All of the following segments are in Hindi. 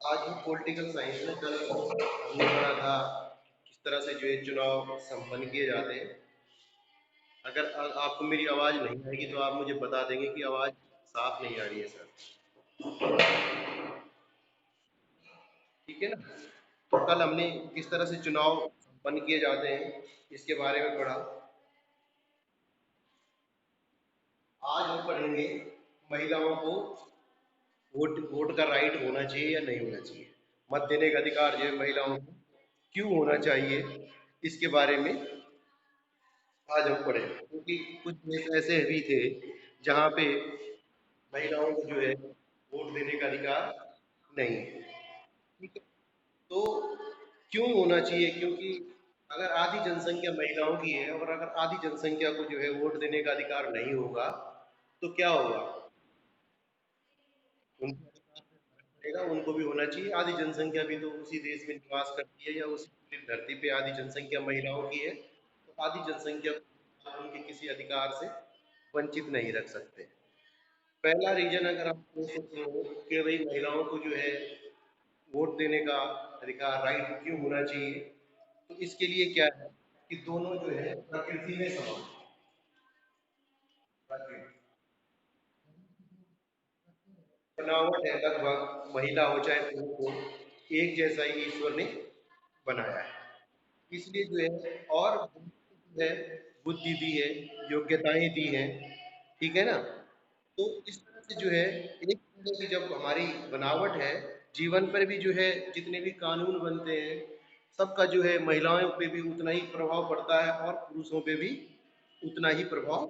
आज हम पॉलिटिकल साइंस में कल हमने पढ़ा था किस तरह से जो है चुनाव संपन्न किए जाते हैं। अगर आपको मेरी आवाज़ नहीं आएगी तो आप मुझे बता देंगे कि आवाज़ साफ नहीं आ रही है सर। ठीक है ना। तो कल हमने किस तरह से चुनाव संपन्न किए जाते हैं इसके बारे में पढ़ा। आज हम पढ़ेंगे महिलाओं को वोट वोट का राइट होना चाहिए या नहीं होना चाहिए। मत देने का अधिकार जो है महिलाओं को क्यों होना चाहिए, इसके बारे में आज हम पढ़े, क्योंकि कुछ देश ऐसे भी थे जहाँ पे महिलाओं को जो है वोट देने का अधिकार नहीं है। ठीक है। तो क्यों होना चाहिए, क्योंकि अगर आधी जनसंख्या महिलाओं की है और अगर आधी जनसंख्या को जो है वोट देने का अधिकार नहीं होगा तो क्या होगा। उनको अधिकार मिलेगा, उनको भी होना चाहिए। आधी जनसंख्या भी तो उसी देश में निवास करती है या उसी पूरी धरती पे आधी जनसंख्या महिलाओं की है, तो आधी जनसंख्या को उनके किसी अधिकार से वंचित नहीं रख सकते। पहला रीजन अगर आप पूछ सकते हो कि भाई महिलाओं को जो है वोट देने का अधिकार राइट क्यों होना चाहिए, तो इसके लिए क्या है कि दोनों जो है प्रकृति में समान बनावट है, लगभग महिला हो चाहे पुरुष हो एक जैसा ही ईश्वर ने बनाया है। इसलिए जो है और जो है बुद्धि दी है, योग्यताएं दी हैं। ठीक है ना। तो इस तरह से जो है एक तरह की जब हमारी बनावट है, जीवन पर भी जो है जितने भी कानून बनते हैं सबका जो है महिलाओं पे भी उतना ही प्रभाव पड़ता है और पुरुषों पे भी उतना ही प्रभाव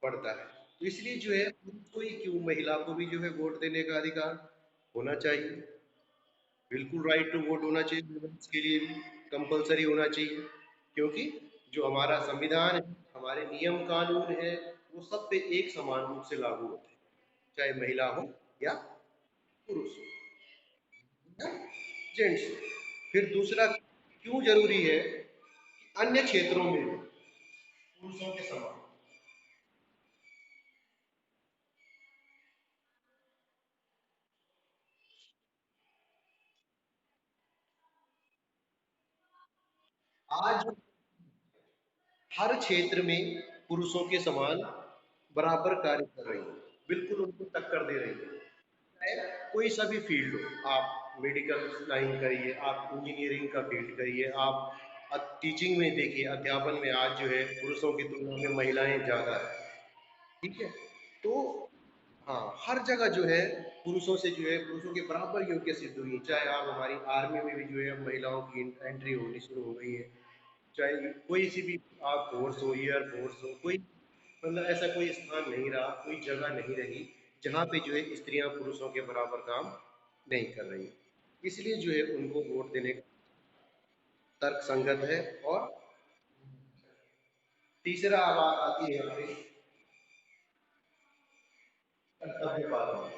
पड़ता है। तो इसलिए जो है पुरुष को ही क्यों, महिला को भी जो है वोट देने का अधिकार होना चाहिए। बिल्कुल राइट टू वोट होना चाहिए, वुमेन्स के लिए भी कंपलसरी होना चाहिए। क्योंकि जो हमारा संविधान है, हमारे नियम कानून है, वो सब पे एक समान रूप से लागू होते हैं, चाहे महिला हो या पुरुष हो या जेंट्स हो। फिर दूसरा क्यों जरूरी है कि अन्य क्षेत्रों में भी पुरुषों के समान। आज हर क्षेत्र में पुरुषों के समान बराबर कार्य कर रही है, बिल्कुल उनको टक्कर दे रही है। चाहे कोई सा भी फील्ड हो, आप मेडिकल लाइन करिए, आप इंजीनियरिंग का फील्ड करिए, आप टीचिंग में देखिए, अध्यापन में आज जो है पुरुषों की तुलना में महिलाएं ज़्यादा है। ठीक है। तो हाँ, हर जगह जो है पुरुषों से जो है पुरुषों के बराबर योग्य सिद्ध हुई है। चाहे आप हमारी आर्मी में भी जो है महिलाओं की एंट्री होनी शुरू हो गई है। चाहे कोई सी भी आप फोर्स हो, एयर फोर्स हो, कोई मतलब ऐसा कोई स्थान नहीं रहा, कोई जगह नहीं रही जहाँ पे जो है स्त्रियां पुरुषों के बराबर काम नहीं कर रही। इसलिए जो है उनको वोट देने का तर्क संगत है। और तीसरा बात आती है यहाँ पे कर्तव्य पालन।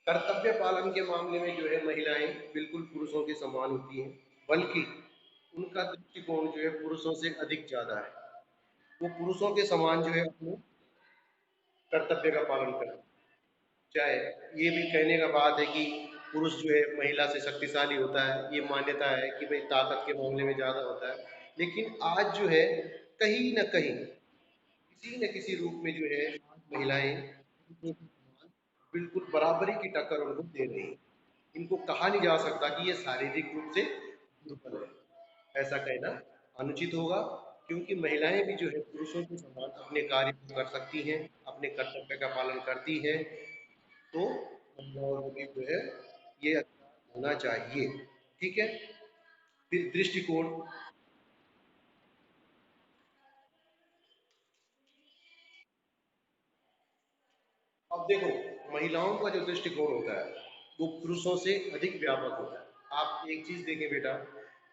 कर्तव्य पालन के मामले में जो है महिलाएं बिल्कुल पुरुषों के समान होती हैं, बल्कि उनका दृष्टिकोण जो है पुरुषों से अधिक ज्यादा है। वो पुरुषों के समान जो है अपने कर्तव्य का पालन करते हैं। चाहे ये भी कहने का बात है कि पुरुष जो है महिला से शक्तिशाली होता है, ये मान्यता है कि भाई ताकत के मामले में ज़्यादा होता है। लेकिन आज जो है कहीं न कहीं, किसी न किसी रूप में जो है महिलाएं बिल्कुल बराबरी की टक्कर उनको दे रही हैं। इनको कहा नहीं जा सकता कि ये शारीरिक रूप से दुर्बल है, ऐसा कहना अनुचित होगा। क्योंकि महिलाएं भी जो है पुरुषों के समान अपने कार्य को कर सकती हैं, अपने कर्तव्य का पालन करती हैं। तो महिलाओं को भी जो है ये अधिकार होना चाहिए। ठीक है। फिर दृष्टिकोण। अब देखो, महिलाओं का जो दृष्टिकोण होता है वो पुरुषों से अधिक व्यापक होता है। आप एक चीज देखें बेटा,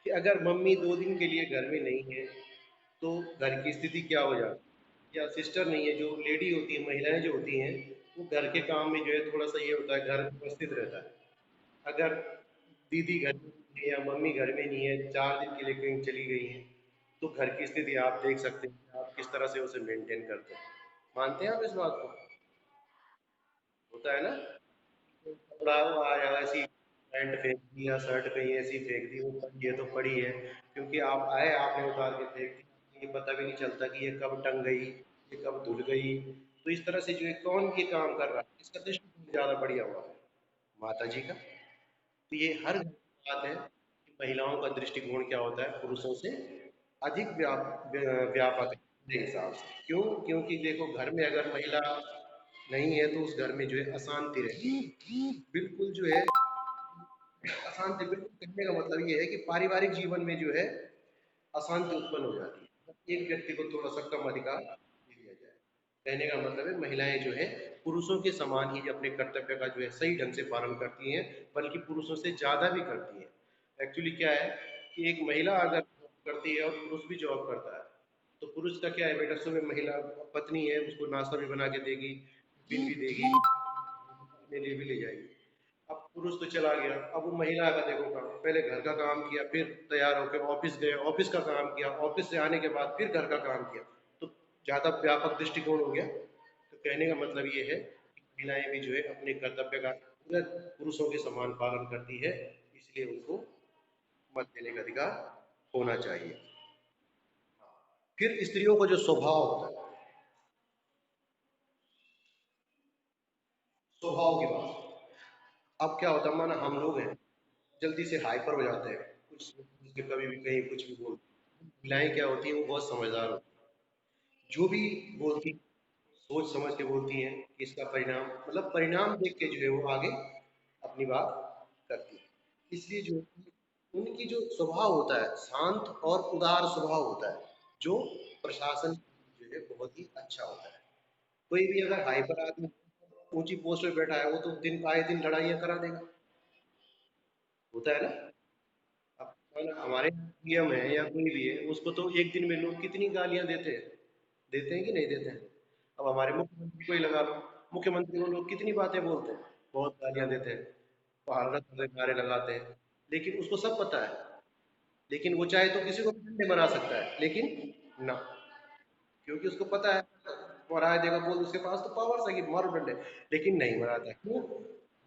कि अगर मम्मी 2 दिन के लिए घर में नहीं है तो घर की स्थिति क्या हो जाती है। या सिस्टर नहीं है, जो लेडी होती है, महिलाएं जो होती हैं, वो घर के काम में जो है थोड़ा सा ये होता है, घर उपस्थित रहता है। अगर दीदी घर में नहीं है या मम्मी घर में नहीं है, 4 दिन के लिए कहीं चली गई हैं, तो घर की स्थिति आप देख सकते हैं, आप किस तरह से उसे मेंटेन करते हैं। मानते हैं आप इस बात को। होता है ना। कपड़ा वो आया ऐसी पैंट फेंक दी या शर्ट कहीं ऐसी फेंक दी, वो पड़ी है तो पड़ी है, क्योंकि आप आए आपने उतार के फेंक दी, ये पता भी नहीं चलता कि ये कब टंग गई, ये कब धुल गई। तो इस तरह से जो है कौन ये काम कर रहा है, इसका दृष्टिकोण ज़्यादा बढ़िया हुआ है माता जी का। तो ये हर घर की बात है कि महिलाओं का दृष्टिकोण क्या होता है, पुरुषों से अधिक व्यापक है मेरे हिसाब से। क्यों? क्योंकि देखो घर में अगर महिला नहीं है तो उस घर में जो है अशांति रहती है। बिल्कुल जो है अशांति, बिल्कुल कहने का मतलब ये है कि पारिवारिक जीवन में जो है अशांति उत्पन्न हो जाती है। एक व्यक्ति को थोड़ा सा कम अधिकार दे दिया जाए। कहने का मतलब है महिलाएं जो है पुरुषों के समान ही अपने कर्तव्य का जो है सही ढंग से पालन करती हैं, बल्कि पुरुषों से ज़्यादा भी करती हैं। एक्चुअली क्या है कि एक महिला अगर जॉब करती है और पुरुष भी जॉब करता है, तो पुरुष का क्या है, बेटा सुबह महिला पत्नी है उसको नाश्ता भी बना के देगी, टिफिन भी देगी, अपने लिए भी ले जाएगी। अब पुरुष तो चला गया, अब वो महिला का देखो काम, पहले घर का काम किया, फिर तैयार होकर ऑफिस गए, ऑफिस का काम किया, ऑफिस से आने के बाद फिर घर का काम किया, तो ज़्यादा व्यापक दृष्टिकोण हो गया। तो कहने का मतलब ये है कि महिलाएं भी जो है अपने कर्तव्य का पूरा पुरुषों के समान पालन करती है, इसलिए उनको मत देने का अधिकार होना चाहिए। फिर स्त्रियों का जो स्वभाव होता है, स्वभाव की बात, अब क्या होता है, माना हम लोग हैं जल्दी से हाइपर हो जाते हैं, कुछ कभी भी कहीं कुछ भी बोलते हैं। महिलाएं क्या होती है, वो बहुत समझदार होती है, जो भी बोलती सोच समझ के बोलती हैं कि इसका परिणाम, मतलब परिणाम देख के जो है वो आगे अपनी बात करती है। इसलिए जो उनकी जो स्वभाव होता है शांत और उदार स्वभाव होता है, जो प्रशासन जो है बहुत ही अच्छा होता है। कोई भी अगर हाइपर आदमी ऊंची पोस्ट पे बैठा है, वो तो दिन आए दिन लड़ाइयाँ करा देगा, होता है ना। अब हमारे पीएम है या कोई भी है, उसको तो एक दिन में लोग कितनी गालियां देते हैं कि नहीं देते हैं। अब हमारे मुख्यमंत्री को ही लगा लो, मुख्यमंत्री को लोग कितनी बातें बोलते हैं, बहुत गालियां देते हैं, भारत नारे लगाते हैं, लेकिन उसको सब पता है। लेकिन वो चाहे तो किसी को भी डंडे मरा सकता है, लेकिन ना, क्योंकि उसको पता है मराए देगा, बोल उसके पास तो पावर है कि मारो डंडे, लेकिन नहीं मराता है। क्यों?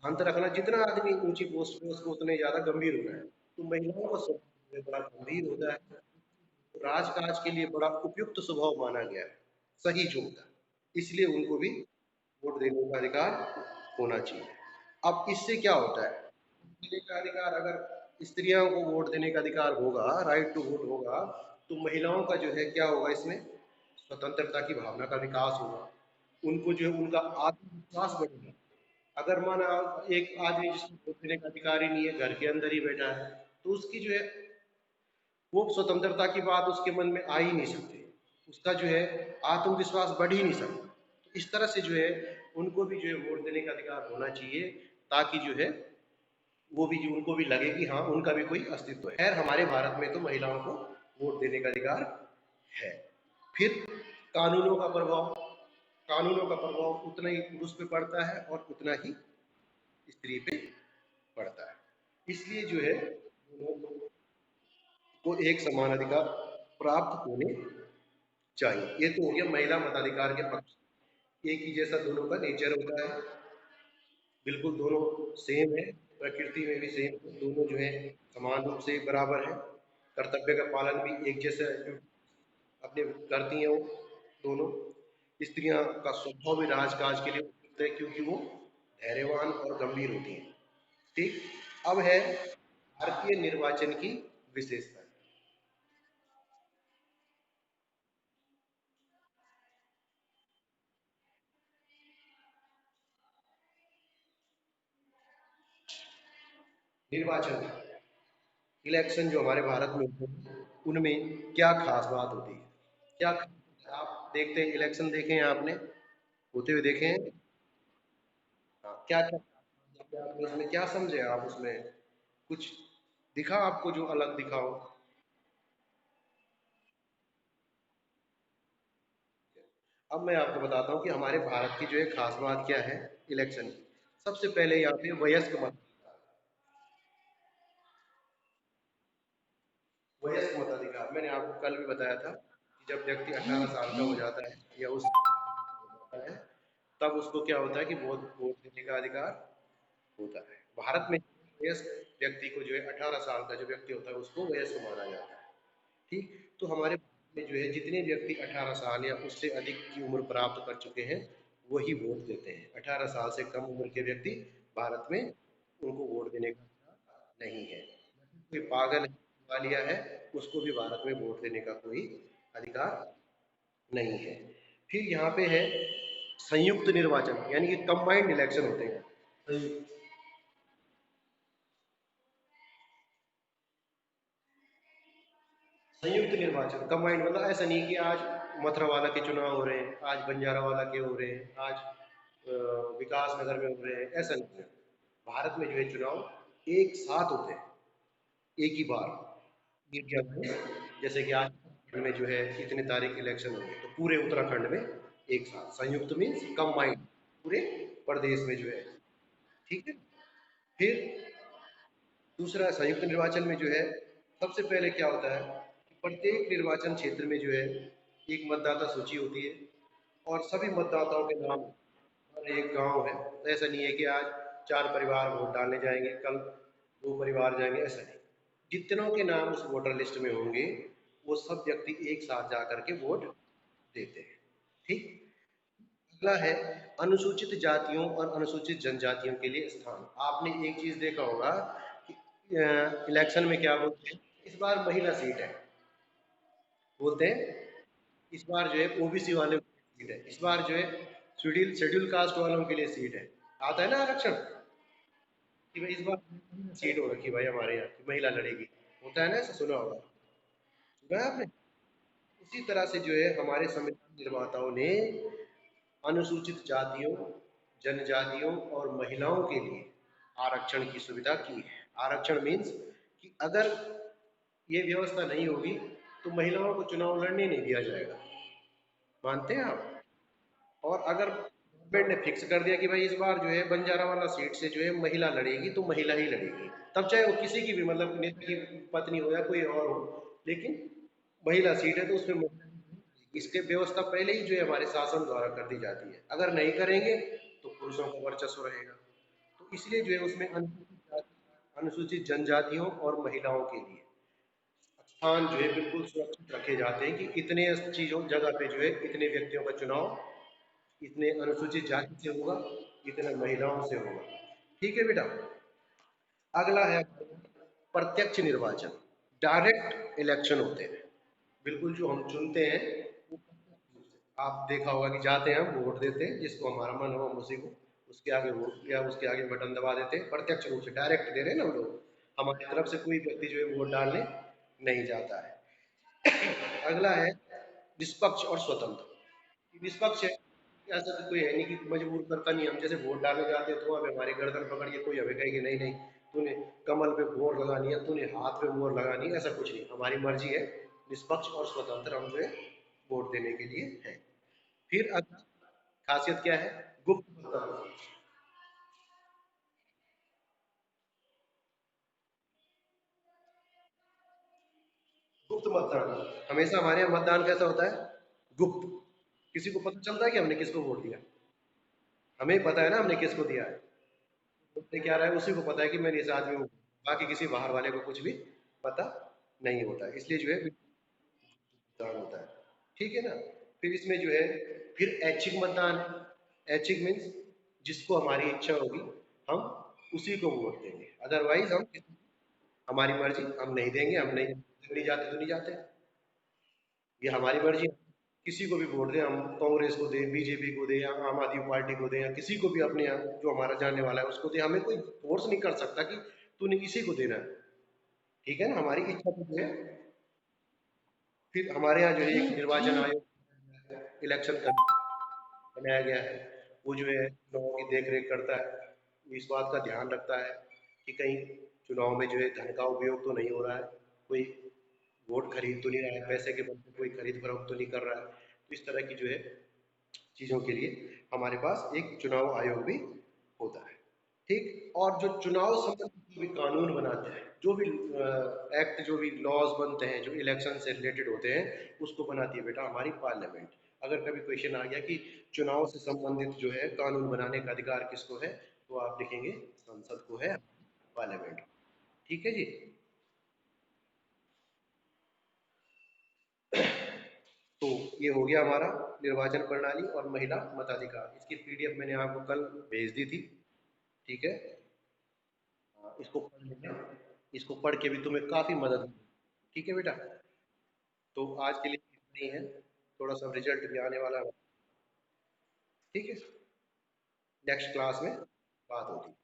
शांत रखना, जितना आदमी ऊंची पोस्ट पे उसको उतने ज्यादा गंभीर होना है। तो महिलाओं का स्वभाव बड़ा गंभीर होता है, राजकाज के लिए बड़ा उपयुक्त स्वभाव माना गया है, सही जो होता है, इसलिए उनको भी वोट देने का अधिकार होना चाहिए। अब इससे क्या होता है, देने का अधिकार, अगर स्त्रियों को वोट देने का अधिकार होगा, राइट टू वोट होगा, तो महिलाओं का जो है क्या होगा, इसमें स्वतंत्रता की भावना का विकास होगा, उनको जो है उनका आत्मविश्वास बढ़ेगा। अगर माना एक आदमी जिसको वोट देने का अधिकार ही नहीं है, घर के अंदर ही बैठा है, तो उसकी जो है वो स्वतंत्रता की बात उसके मन में आ ही नहीं सकती, उसका जो है आत्मविश्वास बढ़ ही नहीं सकता। तो इस तरह से जो है उनको भी जो है वोट देने का अधिकार होना चाहिए, ताकि जो है वो भी जो उनको भी लगे कि हाँ उनका भी कोई अस्तित्व है। खैर हमारे भारत में तो महिलाओं को वोट देने का अधिकार है। फिर कानूनों का प्रभाव, कानूनों का प्रभाव उतना ही पुरुष पे पड़ता है और उतना ही स्त्री पे पड़ता है। इसलिए जो है दोनों को एक समान अधिकार प्राप्त होने चाहिए। ये तो हो गया महिला मताधिकार के पक्ष, एक ही जैसा दोनों का नेचर होता है, बिल्कुल दोनों सेम है, प्रकृति में भी सेम, दोनों जो है समान रूप से बराबर है, कर्तव्य का पालन भी एक जैसे अपने करती हैं वो दोनों। स्त्रियां का स्वभाव भी राजकाज के लिए उपयुक्त है, क्योंकि वो धैर्यवान और गंभीर होती हैं। ठीक। अब है भारतीय निर्वाचन की विशेषता। निर्वाचन, इलेक्शन जो हमारे भारत में होते हैं, उनमें क्या खास बात होती है, क्या आप देखते हैं, इलेक्शन देखे हैं आपने, होते हुए देखे हैं। हाँ, क्या क्या क्या आपने उसमें क्या समझे आप उसमें, कुछ दिखा आपको जो अलग दिखा हो। अब मैं आपको बताता हूँ कि हमारे भारत की जो है खास बात क्या है इलेक्शन की। सबसे पहले यहाँ पे वयस्क मत, वयस्क मताधिकार, मैंने आपको कल भी बताया था कि जब व्यक्ति 18 साल का हो जाता है या उस होता है, तब उसको क्या होता है कि वोट वोट देने का अधिकार होता है भारत में। वयस्क व्यक्ति को जो है 18 साल का जो व्यक्ति होता है उसको वयस्क माना जाता है। ठीक, तो हमारे भारत में जो है जितने व्यक्ति 18 साल या उससे अधिक की उम्र प्राप्त कर चुके हैं वही वोट देते हैं। 18 साल से कम उम्र के व्यक्ति भारत में उनको वोट देने का अधिकार नहीं है। कोई पागल है, दिवालिया है, उसको भी भारत में वोट देने का कोई अधिकार नहीं है। फिर यहाँ पे है संयुक्त निर्वाचन, यानी कि कंबाइंड इलेक्शन होते हैं। संयुक्त निर्वाचन कंबाइंड मतलब ऐसा नहीं कि आज मथुरा वाला के चुनाव हो रहे हैं, आज बंजारा वाला के हो रहे हैं, आज विकास नगर में हो रहे हैं, ऐसा नहीं है। भारत में जो है चुनाव एक साथ होते हैं, एक ही बार इंडिया में। जैसे कि आज में जो है इतने तारीख इलेक्शन होंगे तो पूरे उत्तराखंड में एक साथ, संयुक्त मीन्स कंबाइंड, पूरे प्रदेश में जो है। ठीक है। फिर दूसरा संयुक्त निर्वाचन में जो है सबसे पहले क्या होता है कि प्रत्येक निर्वाचन क्षेत्र में जो है एक मतदाता सूची होती है और सभी मतदाताओं के नाम, और एक गांव है तो ऐसा नहीं है कि आज 4 परिवार वोट डालने जाएंगे, कल 2 परिवार जाएंगे, ऐसा नहीं। जितनों के नाम उस वोटर लिस्ट में होंगे वो सब व्यक्ति एक साथ जा करके वोट देते हैं। ठीक। अगला है अनुसूचित जातियों और अनुसूचित जनजातियों के लिए स्थान। आपने एक चीज देखा होगा कि इलेक्शन में क्या बोलते हैं, इस बार महिला सीट है, बोलते हैं इस बार जो है ओबीसी वाले को सीट है, इस बार जो है शेड्यूल शेड्यूल कास्ट वालों के लिए सीट है। आता है ना आरक्षण कि भाई इस बार सीट हो रखी भाई हमारे यहाँ की महिला लड़ेगी, होता है ना, ऐसा सुना होगा, सुना है आपने। उसी तरह से जो है हमारे संविधान निर्माताओं ने अनुसूचित जातियों, जनजातियों और महिलाओं के लिए आरक्षण की सुविधा की है। आरक्षण मीन्स कि अगर ये व्यवस्था नहीं होगी तो महिलाओं को चुनाव लड़ने नहीं दिया जाएगा। मानते हैं आप? और अगर गवर्नमेंट ने फिक्स कर दिया कि भाई इस बार जो है बंजारा वाला सीट से जो है महिला लड़ेगी तो महिला ही लड़ेगी, तब चाहे वो किसी की भी मतलब नेता की पत्नी हो या कोई और हो, लेकिन महिला सीट है तो उसमें महिला ही लड़ेगी। इसके व्यवस्था पहले ही जो है हमारे शासन द्वारा कर दी जाती है। अगर नहीं करेंगे तो पुरुषों का वर्चस्व रहेगा। तो इसलिए जो है उसमें अनुसूचित जनजातियों और महिलाओं के लिए स्थान जो है बिल्कुल सुरक्षित रखे जाते हैं कि इतने चीजों जगह पे जो है इतने व्यक्तियों का चुनाव इतने अनुसूचित जाति से होगा, इतने महिलाओं से होगा। ठीक है बेटा। अगला है प्रत्यक्ष निर्वाचन, डायरेक्ट इलेक्शन होते हैं, बिल्कुल जो हम चुनते हैं वो। आप देखा होगा कि जाते हैं हम वोट देते हैं, जिसको हमारा मन हो हम उसी को उसके आगे वोट या उसके आगे बटन दबा देते हैं। प्रत्यक्ष रूप से डायरेक्ट दे रहे हैं ना हम लोग, हमारी तरफ से कोई व्यक्ति जो है वोट डालने नहीं जाता है। अगला है निष्पक्ष और स्वतंत्र। निष्पक्ष है, ऐसा तो कोई है नहीं कि मजबूर करता नहीं। हम जैसे वोट डालने जाते हैं तो हमें हमारी गर्दन पकड़ के कोई हमें कहेगी नहीं नहीं तूने कमल पे मोहर लगानी है, तूने हाथ पे मोहर लगानी है, ऐसा कुछ नहीं, हमारी मर्जी है। निष्पक्ष और स्वतंत्र हम जो है वोट देने के लिए है। फिर अगला खासियत क्या है, गुप्त मतदान। गुप्त मतदान, हमेशा हमारे यहाँ मतदान कैसा होता है, गुप्त। किसी को पता चलता है कि हमने किसको वोट दिया, हमें पता है ना हमने किसको दिया है, उसने क्या रहा है उसी को पता है कि मैंने इस आदमी को, बाकी किसी बाहर वाले को कुछ भी पता नहीं होता है। इसलिए जो है मतदान होता है। ठीक है ना। फिर इसमें जो है फिर ऐच्छिक मतदान है। ऐच्छिक मीन्स जिसको हमारी इच्छा होगी हम उसी को वोट देंगे, अदरवाइज हम हमारी मर्जी हम नहीं देंगे, हम नहीं जाते तो नहीं जाते, ये हमारी मर्जी है। किसी को भी वोट दें, हम कांग्रेस को दें, बीजेपी को दें या आम आदमी पार्टी को दें या किसी को भी अपने यहाँ जो हमारा जानने वाला है उसको दें, हमें कोई फोर्स नहीं कर सकता कि तूने इसी को देना है। ठीक है ना, हमारी इच्छा तो जो है। फिर हमारे यहाँ जो है एक निर्वाचन आयोग इलेक्शन बनाया गया है, वो जो है लोगों की देख रेख करता है, वो इस बात का ध्यान रखता है कि कहीं चुनाव में जो है धन का उपयोग तो नहीं हो रहा है, कोई वोट खरीद तो नहीं रहा है, पैसे के बल पे कोई खरीद फरोख्त तो नहीं कर रहा है। तो इस तरह की जो है चीज़ों के लिए हमारे पास एक चुनाव आयोग भी होता है। ठीक। और जो चुनाव संबंधी जो भी कानून बनाते हैं, जो भी एक्ट, जो भी लॉज बनते हैं जो इलेक्शन से रिलेटेड होते हैं, उसको बनाती है बेटा हमारी पार्लियामेंट। अगर कभी क्वेश्चन आ गया कि चुनाव से संबंधित जो है कानून बनाने का अधिकार किसको है, तो आप लिखेंगे संसद को है, पार्लियामेंट। ठीक है जी। तो ये हो गया हमारा निर्वाचन प्रणाली और महिला मताधिकार। इसकी पीडीएफ मैंने आपको कल भेज दी थी। ठीक है। इसको पढ़ लेना, इसको पढ़ के भी तुम्हें काफ़ी मदद मिलेगी। ठीक है बेटा। तो आज के लिए इतना ही है, थोड़ा सा रिजल्ट भी आने वाला है। ठीक है। नेक्स्ट क्लास में बात होगी।